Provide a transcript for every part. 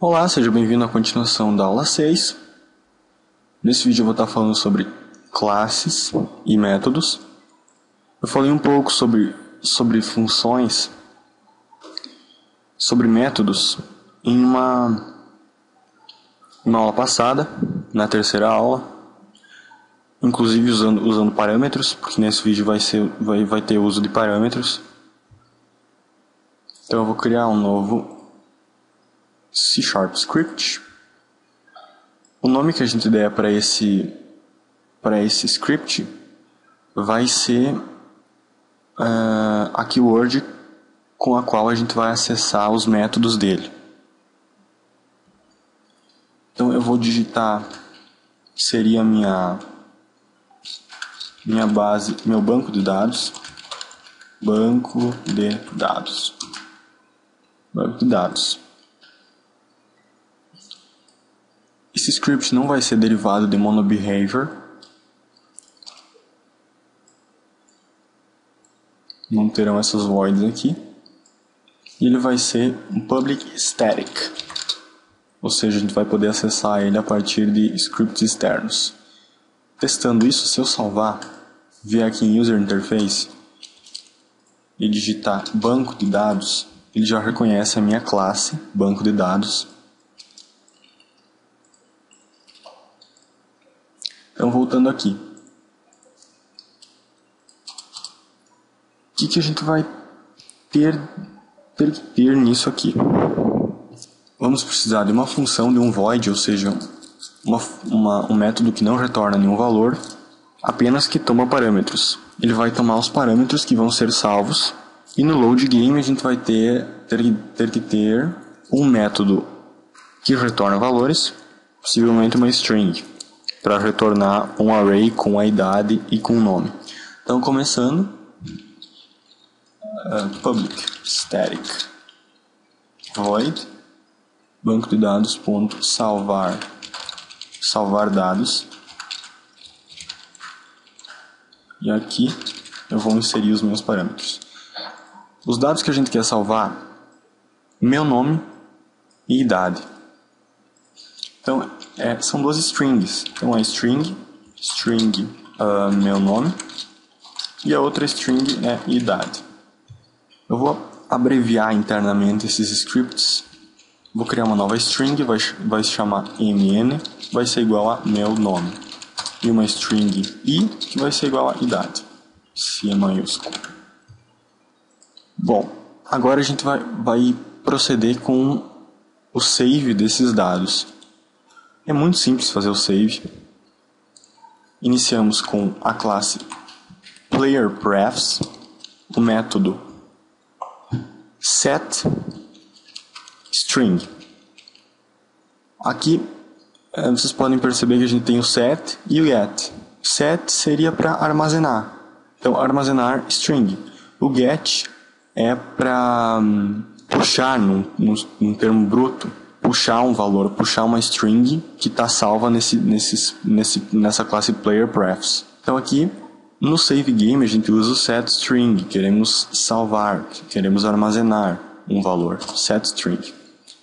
Olá, seja bem-vindo à continuação da aula 6. Nesse vídeo eu vou estar falando sobre classes e métodos. Eu falei um pouco sobre funções, sobre métodos, em uma aula passada, na terceira aula, inclusive usando parâmetros, porque nesse vídeo vai ter uso de parâmetros. Então eu vou criar um novo C# script. O nome que a gente der para esse script vai ser a keyword com a qual a gente vai acessar os métodos dele. Então eu vou digitar, seria minha base, meu banco de dados, banco de dados. Esse script não vai ser derivado de monobehavior. Não terão essas voids aqui. E ele vai ser um public static. Ou seja, a gente vai poder acessar ele a partir de scripts externos. Testando isso, se eu salvar, vier aqui em User Interface e digitar banco de dados, ele já reconhece a minha classe, banco de dados. Então, voltando aqui. O que a gente vai ter que ter nisso aqui? Vamos precisar de uma função de um void, ou seja, um método que não retorna nenhum valor, apenas que toma parâmetros. Ele vai tomar os parâmetros que vão ser salvos, e no load game a gente vai ter que ter um método que retorna valores, possivelmente uma string, para retornar um array com a idade e com o nome. Então, começando, public static void banco de dados ponto salvar dados, e aqui eu vou inserir os meus parâmetros. Os dados que a gente quer salvar: meu nome e idade. Então, são duas strings. Então, a string meu nome, e a outra string é idade. Eu vou abreviar internamente esses scripts. Vou criar uma nova string, vai se chamar mn, vai ser igual a meu nome. E uma string i, que vai ser igual a idade, se é maiúsculo. Bom, agora a gente vai proceder com o save desses dados. É muito simples fazer o save. Iniciamos com a classe playerPrefs, o método setString. Aqui vocês podem perceber que a gente tem o set e o get. Set seria para armazenar, então armazenar string. O get é para puxar, num termo bruto, puxar um valor, puxar uma string que está salva nessa classe playerPrefs. Então aqui no save game a gente usa o setString, queremos salvar, queremos armazenar um valor, setString.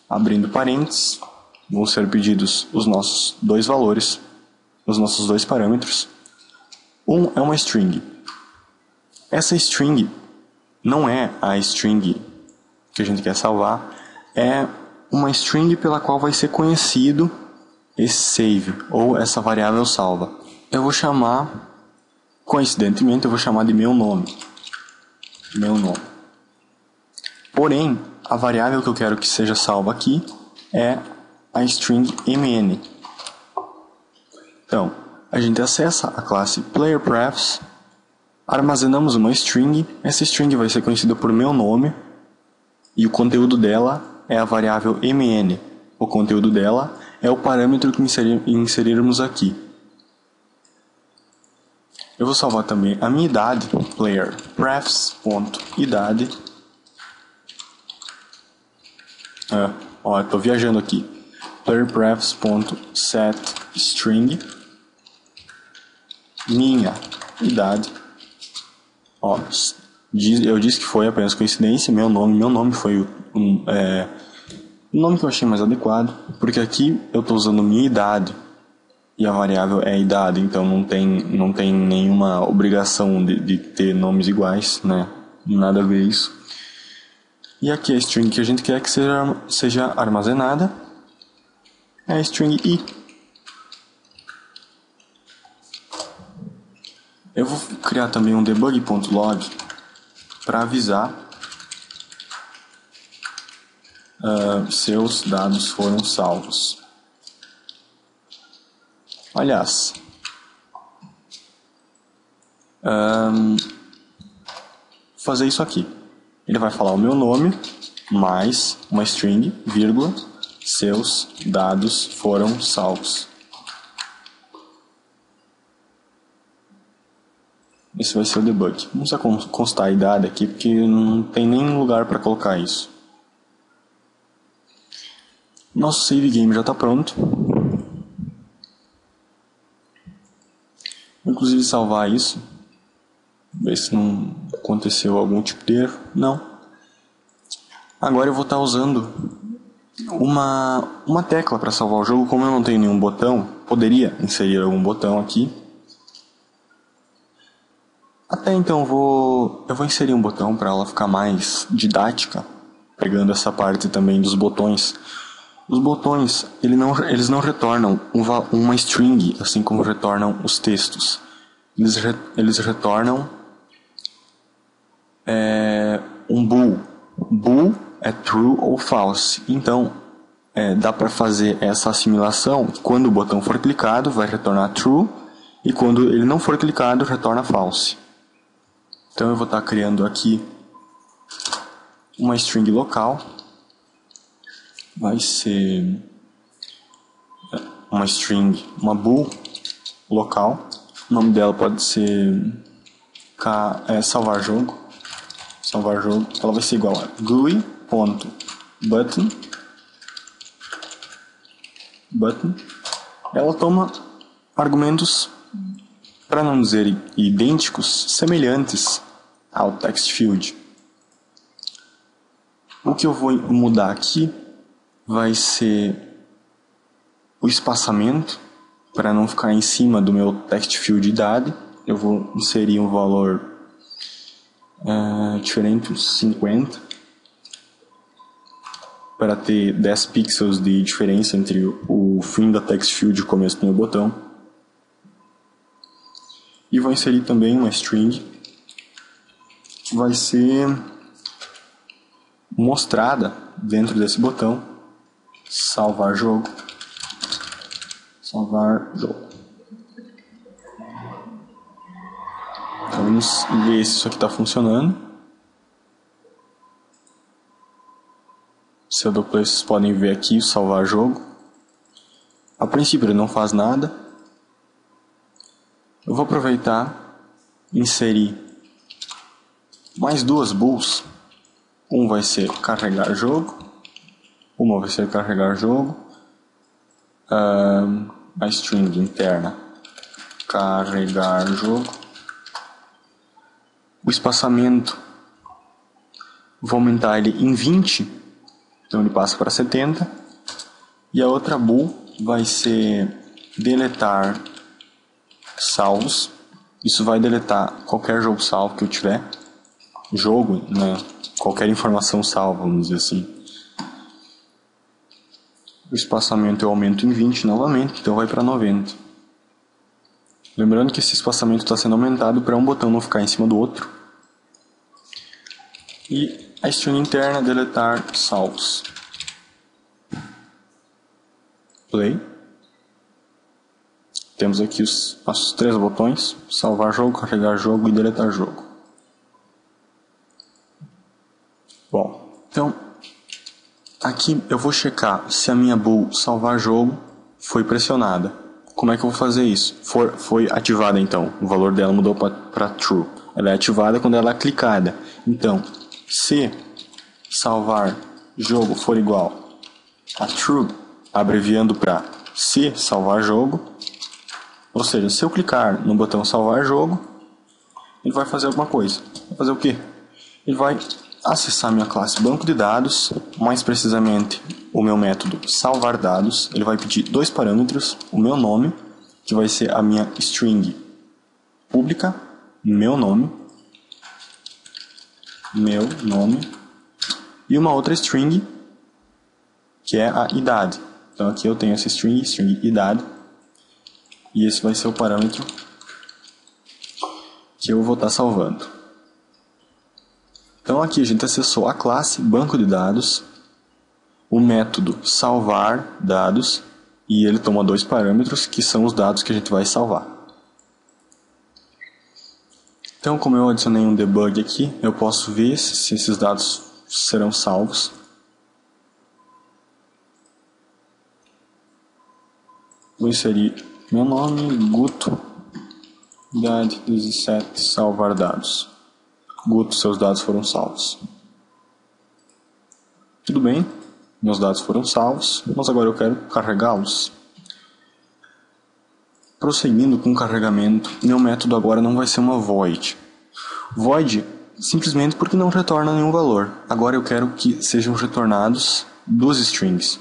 Abrindo parênteses, vão ser pedidos os nossos dois valores, os nossos dois parâmetros. Um é uma string. Essa string não é a string que a gente quer salvar, é uma string pela qual vai ser conhecido esse save, ou essa variável salva. Eu vou chamar, coincidentemente, de meu nome. Porém, a variável que eu quero que seja salva aqui é a string mn. Então, a gente acessa a classe playerPrefs, armazenamos uma string, essa string vai ser conhecida por meu nome, e o conteúdo dela é a variável mn. O conteúdo dela é o parâmetro que inserirmos aqui. Eu vou salvar também a minha idade, playerPrefs.idade. Estou viajando aqui. playerPrefs.setString. Minha idade. Eu disse que foi apenas coincidência. Meu nome foi O nome que eu achei mais adequado, porque aqui eu estou usando minha idade, e a variável é a idade, então não tem nenhuma obrigação de ter nomes iguais, né? Nada a ver isso. E aqui a string que a gente quer que seja armazenada é a string i. Eu vou criar também um debug.log para avisar seus dados foram salvos. Aliás, fazer isso aqui. Ele vai falar o meu nome, mais uma string, vírgula, seus dados foram salvos. Esse vai ser o debug. Não precisa constar a idade aqui, porque não tem nem lugar para colocar isso. Nosso save game já está pronto. Vou inclusive salvar isso. Ver se não aconteceu algum tipo de erro. Não. Agora eu vou estar usando uma tecla para salvar o jogo. Como eu não tenho nenhum botão, poderia inserir algum botão aqui. Até então eu vou inserir um botão para ela ficar mais didática, pegando essa parte também dos botões. Os botões, eles não retornam uma string, assim como retornam os textos. Eles retornam um bool. Bool é true ou false. Então, dá para fazer essa assimilação. Quando o botão for clicado, vai retornar true. E quando ele não for clicado, retorna false. Então eu vou estar criando aqui uma string local. Vai ser uma string, uma bool local. O nome dela pode ser salvar jogo. Salvar jogo. Ela vai ser igual a GUI.button. Ela toma argumentos, para não dizer idênticos, semelhantes ao text field. O que eu vou mudar aqui vai ser o espaçamento, para não ficar em cima do meu text field idade. Eu vou inserir um valor diferente, 50, para ter 10 pixels de diferença entre o fim da text field e o começo do meu botão. E vou inserir também uma string que vai ser mostrada dentro desse botão. Salvar jogo. Salvar jogo. Então vamos ver se isso aqui está funcionando. Se eu dou play, vocês podem ver aqui o salvar jogo. A princípio ele não faz nada. Eu vou aproveitar e inserir mais duas bools. Um vai ser carregar jogo. Uma vai ser carregar jogo. A string interna carregar jogo. O espaçamento, vou aumentar ele em 20. Então ele passa para 70. E a outra bool vai ser deletar salvos. Isso vai deletar qualquer jogo salvo que eu tiver. Jogo, né? Qualquer informação salva, vamos dizer assim. O espaçamento eu aumento em 20 novamente, então vai para 90. Lembrando que esse espaçamento está sendo aumentado para um botão não ficar em cima do outro. E a string interna deletar salvos. Play. Temos aqui os nossos 3 botões: salvar jogo, carregar jogo e deletar jogo. Bom, então aqui eu vou checar se a minha bool salvar jogo foi pressionada. Como é que eu vou fazer isso? Foi ativada então, o valor dela mudou para true. Ela é ativada quando ela é clicada. Então, se salvar jogo for igual a true, abreviando para se salvar jogo, ou seja, se eu clicar no botão salvar jogo, ele vai fazer alguma coisa. Vai fazer o quê? Ele vai acessar minha classe banco de dados, mais precisamente o meu método salvar dados, ele vai pedir dois parâmetros, o meu nome, que vai ser a minha string pública, meu nome, e uma outra string, que é a idade. Então aqui eu tenho essa string idade, e esse vai ser o parâmetro que eu vou estar salvando. Então aqui a gente acessou a classe banco de dados, o método salvar dados, e ele toma dois parâmetros, que são os dados que a gente vai salvar. Então, como eu adicionei um debug aqui, eu posso ver se esses dados serão salvos. Vou inserir meu nome, Guto, idade 17, salvar dados. Guto, seus dados foram salvos. Tudo bem, meus dados foram salvos, mas agora eu quero carregá-los. Prosseguindo com o carregamento, meu método agora não vai ser uma void. Void simplesmente porque não retorna nenhum valor. Agora eu quero que sejam retornados duas strings.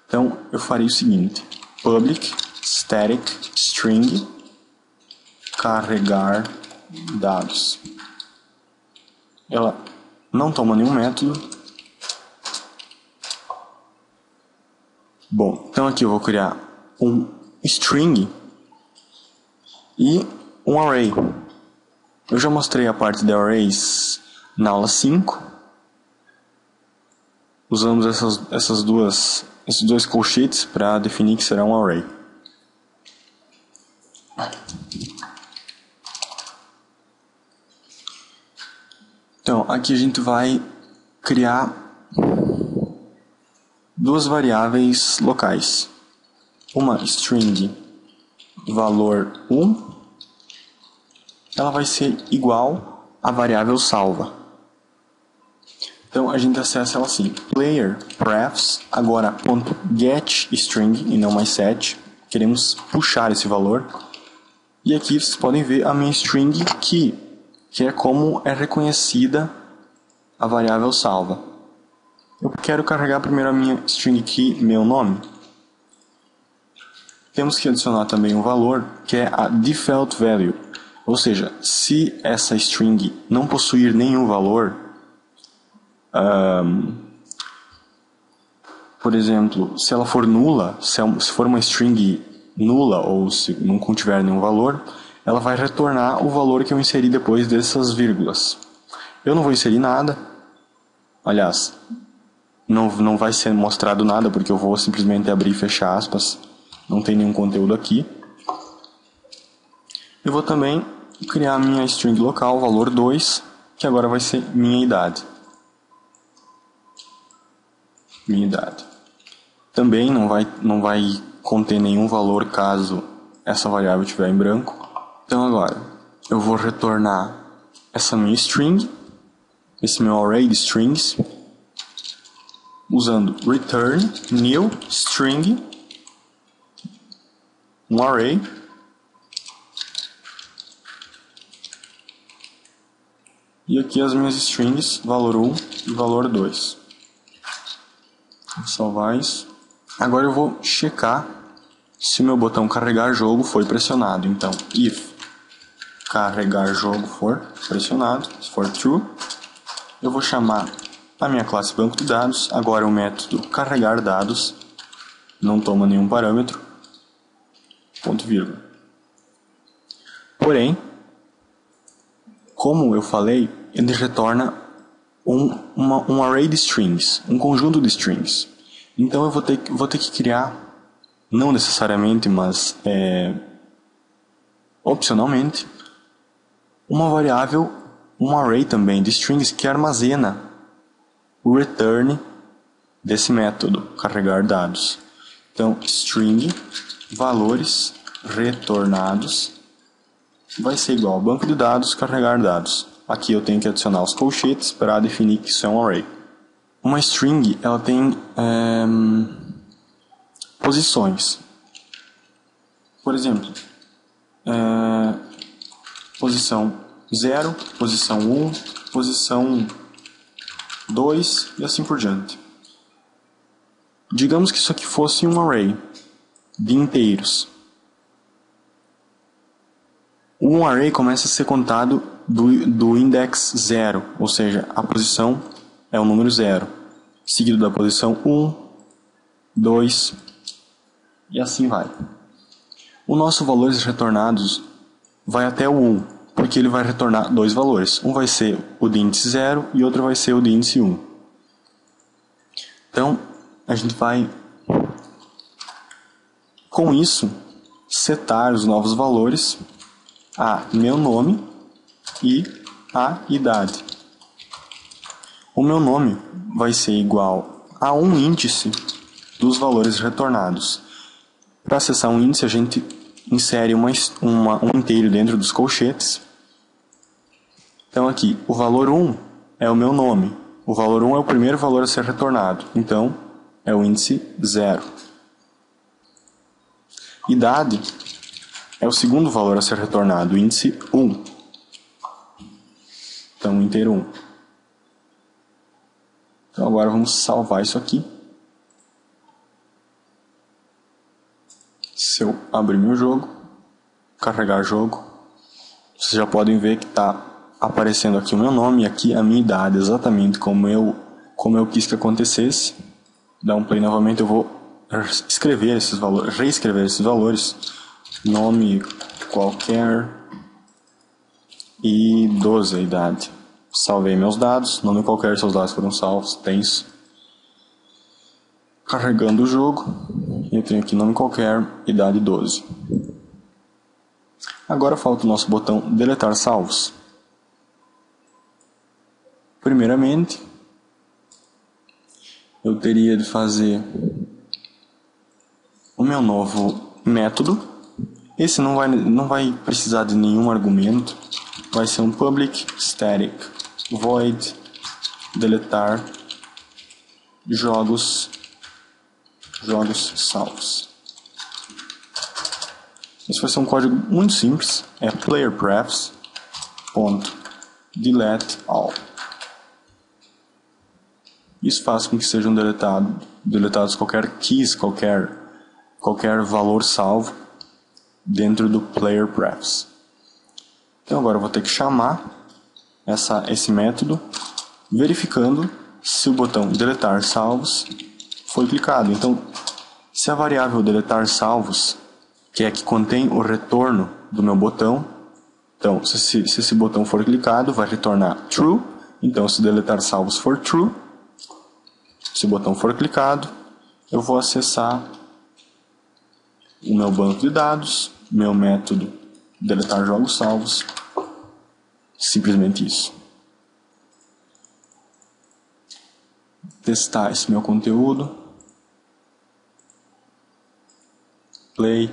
Então eu farei o seguinte: public static string carregar dados. Ela não toma nenhum método. Bom, então aqui eu vou criar um string e um array. Eu já mostrei a parte de arrays na aula 5. Usamos esses dois colchetes para definir que será um array. Então, aqui a gente vai criar duas variáveis locais. Uma string valor 1, ela vai ser igual à variável salva. Então a gente acessa ela assim: player prefs, agora .getString e não mais set. Queremos puxar esse valor. E aqui vocês podem ver a minha string key, que é como é reconhecida a variável salva. Eu quero carregar primeiro a minha string key, meu nome. Temos que adicionar também um valor, que é a default value. Ou seja, se essa string não possuir nenhum valor, por exemplo, se ela for nula, se for uma string nula ou se não contiver nenhum valor, ela vai retornar o valor que eu inseri depois dessas vírgulas. Eu não vou inserir nada, aliás, não vai ser mostrado nada porque eu vou simplesmente abrir e fechar aspas, não tem nenhum conteúdo aqui. Eu vou também criar minha string local, valor 2, que agora vai ser minha idade. Minha idade. Também não vai conter nenhum valor caso essa variável estiver em branco. Então agora eu vou retornar essa minha string, esse meu array de strings, usando return new string, um array, e aqui as minhas strings, valor 1 e valor 2. Vou salvar isso. Agora eu vou checar se o meu botão carregar jogo foi pressionado. Então, if carregar jogo for pressionado, se for true, eu vou chamar a minha classe banco de dados. Agora o método carregar dados não toma nenhum parâmetro, ponto vírgula. Porém, como eu falei, ele retorna um array de strings, um conjunto de strings. Então eu vou ter que criar, não necessariamente, mas opcionalmente, uma variável, um array também de strings que armazena o return desse método, carregar dados. Então, string valores retornados vai ser igual ao banco de dados, carregar dados. Aqui eu tenho que adicionar os colchetes para definir que isso é um array. Uma string ela tem posições. Por exemplo, posição 0, posição 1, posição 2 e assim por diante. Digamos que isso aqui fosse um array de inteiros. Um array começa a ser contado do index 0, ou seja, a posição é o número 0, seguido da posição 1, 2 e assim vai. O nosso valores retornados vai até o 1, porque ele vai retornar dois valores. Um vai ser o de índice 0 e outro vai ser o de índice 1. Então, a gente vai, com isso, setar os novos valores a meu nome e a idade. O meu nome vai ser igual a um índice dos valores retornados. Para acessar um índice, a gente insere um inteiro dentro dos colchetes. Então aqui, o valor 1 é o meu nome. O valor 1 é o primeiro valor a ser retornado. Então, é o índice 0. Idade é o segundo valor a ser retornado, o índice 1. Então, inteiro 1. Então, agora vamos salvar isso aqui. Se eu abrir meu jogo, carregar jogo, vocês já podem ver que está aparecendo aqui o meu nome e aqui a minha idade, exatamente como eu quis que acontecesse. Dá um play novamente, eu vou escrever esses valores, reescrever esses valores. Nome qualquer e 12 a idade. Salvei meus dados, nome qualquer, seus dados foram salvos, tens. Carregando o jogo, eu tenho aqui nome qualquer, idade 12. Agora falta o nosso botão deletar salvos. Primeiramente, eu teria de fazer o meu novo método. Esse não vai precisar de nenhum argumento. Vai ser um public static void deletar jogos salvos. Esse vai ser um código muito simples. É playerprefs.delete all. Isso faz com que sejam deletados qualquer keys, qualquer valor salvo dentro do playerprefs. Então agora eu vou ter que chamar esse método, verificando se o botão deletar salvos foi clicado. Então, se a variável deletar salvos, que é a que contém o retorno do meu botão, então se esse botão for clicado, vai retornar true. Então, se deletar salvos for true, se o botão for clicado, eu vou acessar o meu banco de dados, meu método deletar jogos salvos, simplesmente isso. Testar esse meu conteúdo, play.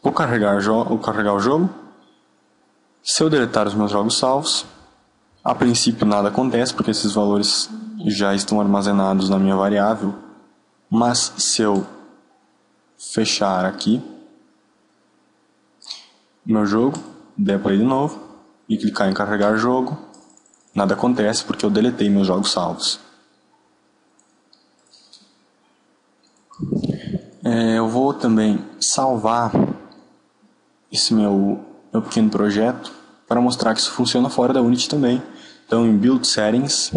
Vou carregar o jogo. Se eu deletar os meus jogos salvos, a princípio nada acontece, porque esses valores já estão armazenados na minha variável. Mas se eu fechar aqui meu jogo, der play de novo e clicar em carregar jogo, nada acontece porque eu deletei meus jogos salvos. Eu vou também salvar esse meu pequeno projeto para mostrar que isso funciona fora da Unity também. Então, em Build Settings,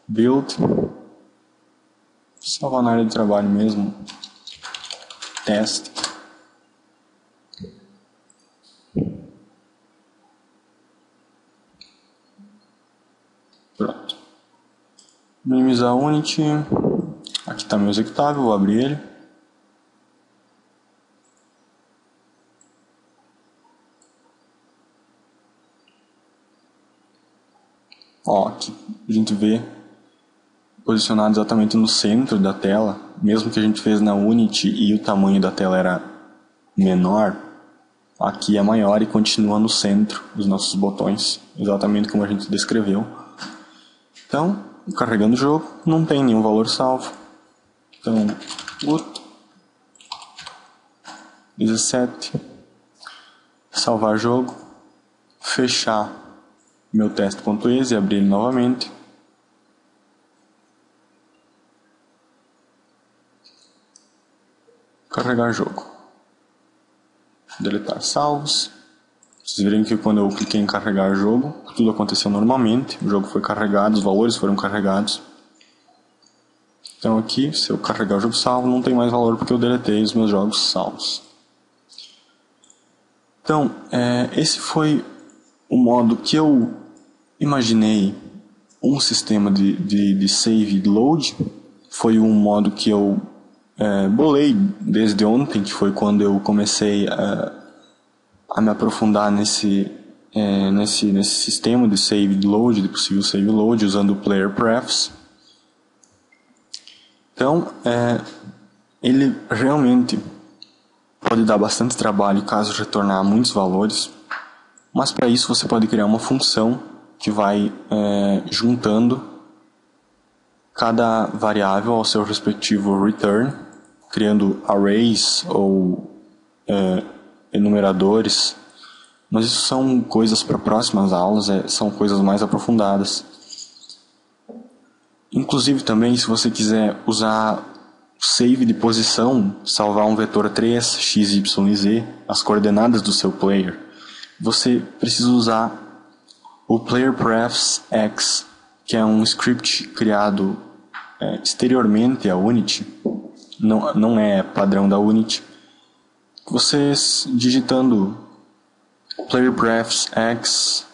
Build, salvar na área de trabalho mesmo, Test, pronto. Minimizar a Unity, aqui está meu executável, vou abrir ele. Ó, aqui a gente vê posicionado exatamente no centro da tela, mesmo que a gente fez na Unity e o tamanho da tela era menor, aqui é maior e continua no centro dos nossos botões, exatamente como a gente descreveu. Então, carregando o jogo, não tem nenhum valor salvo. Então, 17, salvar jogo, fechar meu teste.exe e abrir ele novamente. carregar jogo. Deletar salvos. Vocês verem que quando eu cliquei em carregar jogo, tudo aconteceu normalmente. O jogo foi carregado, os valores foram carregados. Então aqui, se eu carregar o jogo salvo, não tem mais valor porque eu deletei os meus jogos salvos. Então, esse foi o modo que eu imaginei um sistema de save e load. Foi um modo que eu bolei desde ontem, que foi quando eu comecei a me aprofundar nesse sistema de save e load, de possível save e load, usando o Player Prefs. Então, ele realmente pode dar bastante trabalho caso retornar muitos valores, mas para isso você pode criar uma função que vai juntando cada variável ao seu respectivo return, criando arrays ou enumeradores, mas isso são coisas para próximas aulas, são coisas mais aprofundadas. Inclusive também, se você quiser usar save de posição, salvar um vetor 3, x, y e z, as coordenadas do seu player, você precisa usar o PlayerPrefs-X, que é um script criado exteriormente à Unity, não é padrão da Unity. Você digitando PlayerPrefs-X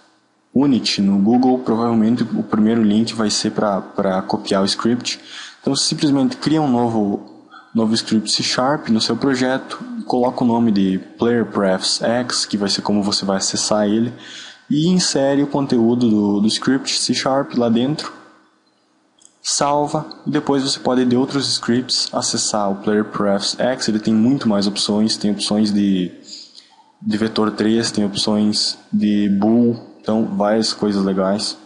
Unity no Google, provavelmente o primeiro link vai ser para copiar o script. Então você simplesmente cria um novo script C# no seu projeto, coloca o nome de PlayerPrefs-X, que vai ser como você vai acessar ele, e insere o conteúdo do script C# lá dentro, salva, e depois você pode de outros scripts acessar o PlayerPrefs-X. Ele tem muito mais opções, tem opções de vetor 3, tem opções de bool, então várias coisas legais.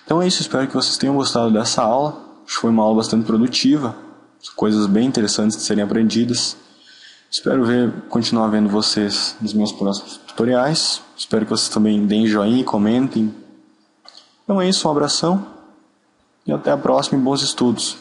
Então é isso, espero que vocês tenham gostado dessa aula. Acho que foi uma aula bastante produtiva, coisas bem interessantes de serem aprendidas. Espero continuar vendo vocês nos meus próximos tutoriais. Espero que vocês também deem joinha e comentem. Então é isso, um abração e até a próxima e bons estudos.